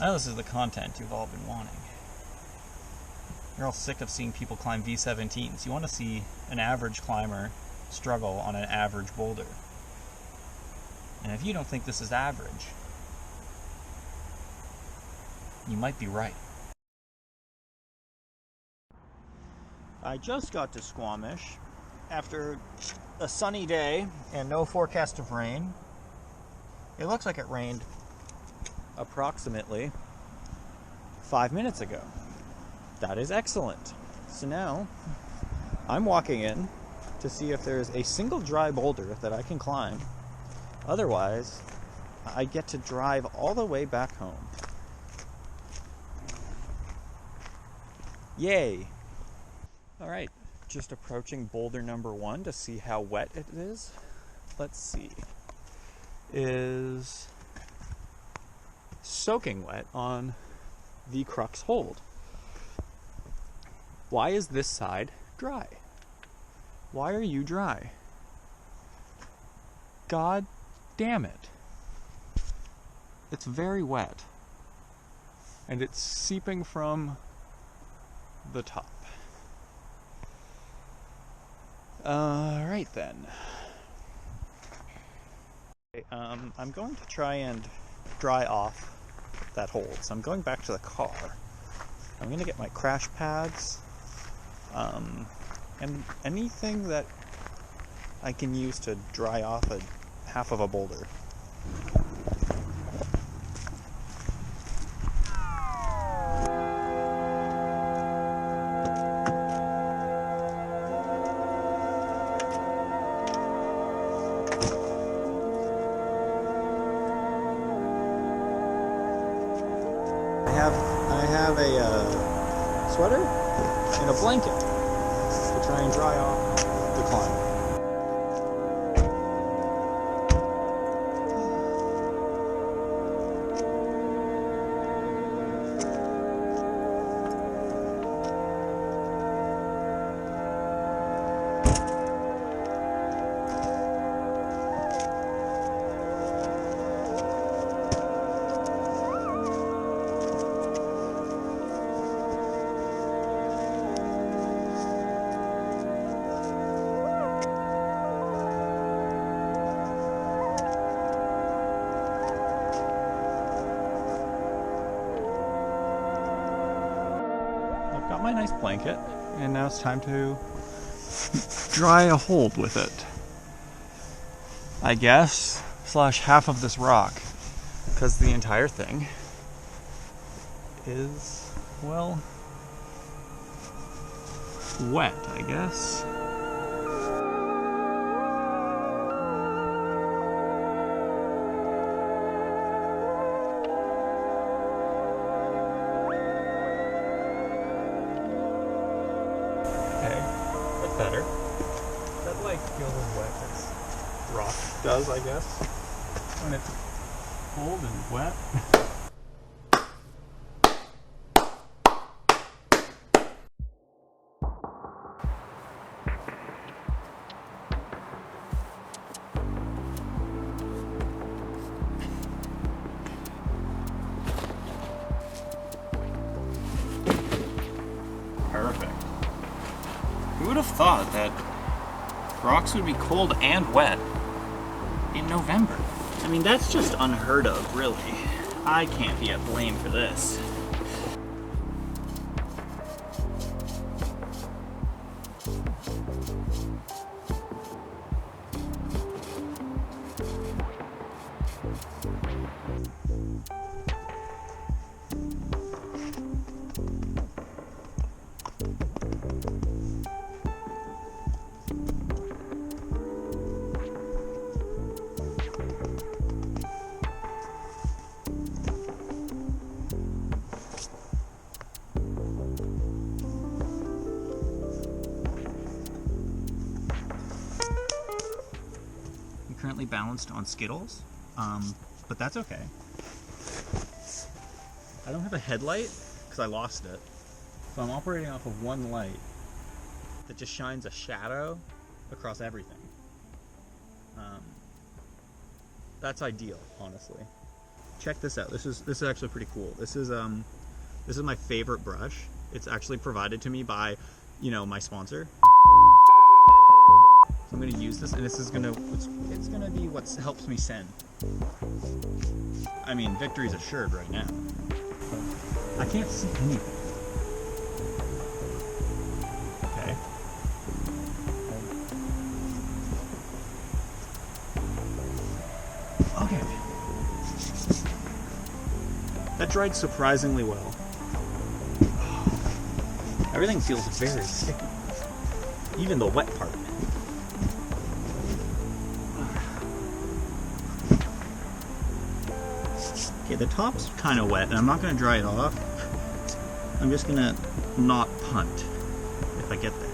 I know this is the content you've all been wanting. You're all sick of seeing people climb V17s. You want to see an average climber struggle on an average boulder. And if you don't think this is average, you might be right. I just got to Squamish after a sunny day and no forecast of rain. It looks like it rained approximately 5 minutes ago. That is excellent. So now I'm walking in to see if there's a single dry boulder that I can climb. Otherwise, I get to drive all the way back home. Yay! Alright, just approaching boulder number 1 to see how wet it is. Let's see. Is soaking wet on the crux hold. Why is this side dry? Why are you dry? God damn it. It's very wet. And it's seeping from the top. Right then. Okay, I'm going to try and dry off that hold. So I'm going back to the car. I'm going to get my crash pads. And anything that I can use to dry off half of a boulder. I have a sweater and a blanket to try and dry off the climb. Got my nice blanket, and now it's time to dry a hold with it. I guess, slash half of this rock, because the entire thing is, well, wet, I guess. Better. That like feels as wet as rock does, I guess, when it's cold and wet. Perfect. Who would have thought that rocks would be cold and wet in November? I mean, that's just unheard of, really. I can't be at blame for this. Currently balanced on Skittles, but that's okay. I don't have a headlight because I lost it, so I'm operating off of one light that just shines a shadow across everything. That's ideal, honestly. check this out. This is actually pretty cool. This is my favorite brush. It's actually provided to me by, my sponsor. So I'm gonna use this, and this is it's gonna be what helps me send. I mean, victory's assured right now. I can't see anything. Okay. Okay. That dried surprisingly well. Everything feels very sticky. Even the wet part. Okay, the top's kind of wet, and I'm not going to dry it off. I'm just going to not punt if I get there.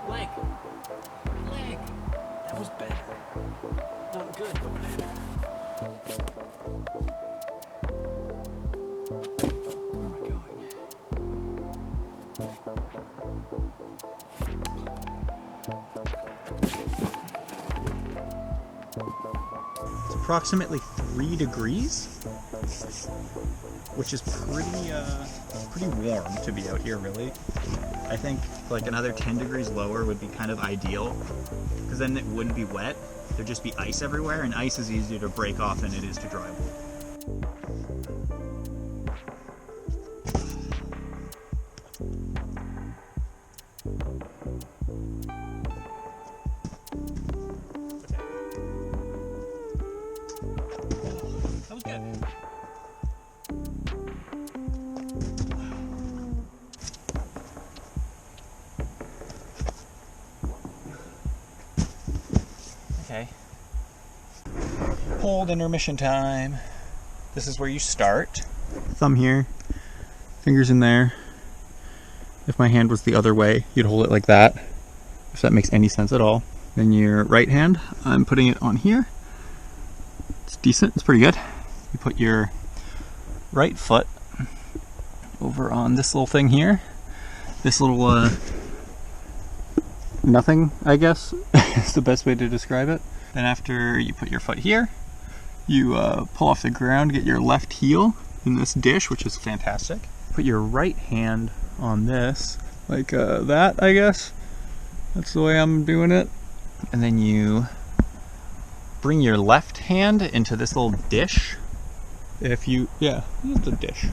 Leg. That was better. Not good, but better. Where am I going? It's approximately 3 degrees, which is pretty warm to be out here, really. I think like another 10 degrees lower would be kind of ideal, because then it wouldn't be wet. There'd just be ice everywhere, and ice is easier to break off than it is to dry wood. That was good. Okay. Hold intermission time. This is where you start. Thumb here, fingers in there. If my hand was the other way, you'd hold it like that, if that makes any sense at all. Then your right hand, I'm putting it on here. It's decent, it's pretty good. You put your right foot over on this little thing here. This little nothing, I guess, is the best way to describe it. Then after you put your foot here, you pull off the ground, get your left heel in this dish, which is fantastic. Put your right hand on this, like that, I guess. That's the way I'm doing it. And then you bring your left hand into this little dish. It's a dish.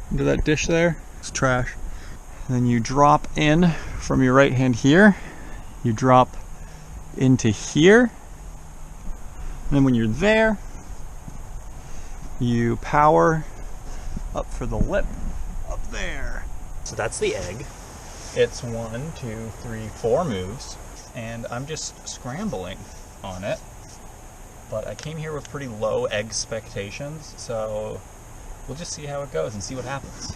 Into that dish there, it's trash. And then you drop in from your right hand here. You drop into here. And then when you're there, you power up for the lip up there. So that's the egg. It's 1, 2, 3, 4 moves, and I'm just scrambling on it. But I came here with pretty low egg expectations, so we'll just see how it goes and see what happens.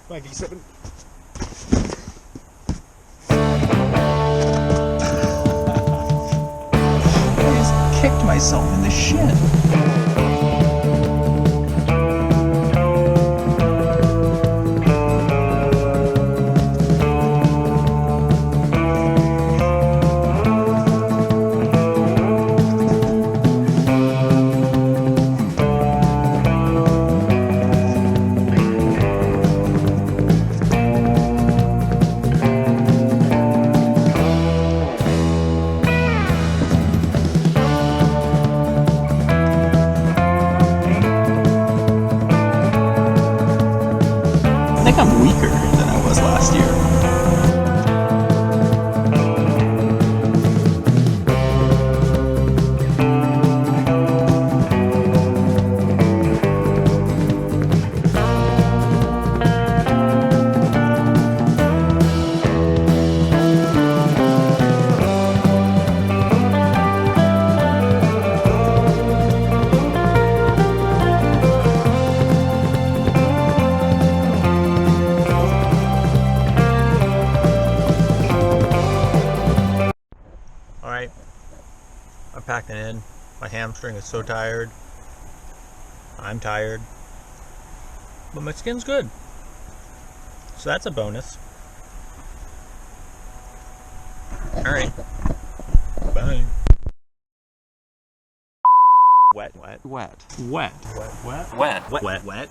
5d7. I just kicked myself in the shin. I think I'm weaker than I was last year. I'm packing in. My hamstring is so tired. I'm tired. But my skin's good. So that's a bonus. Alright. Bye. Wet. Wet. Wet. Wet. Wet. Wet. Wet.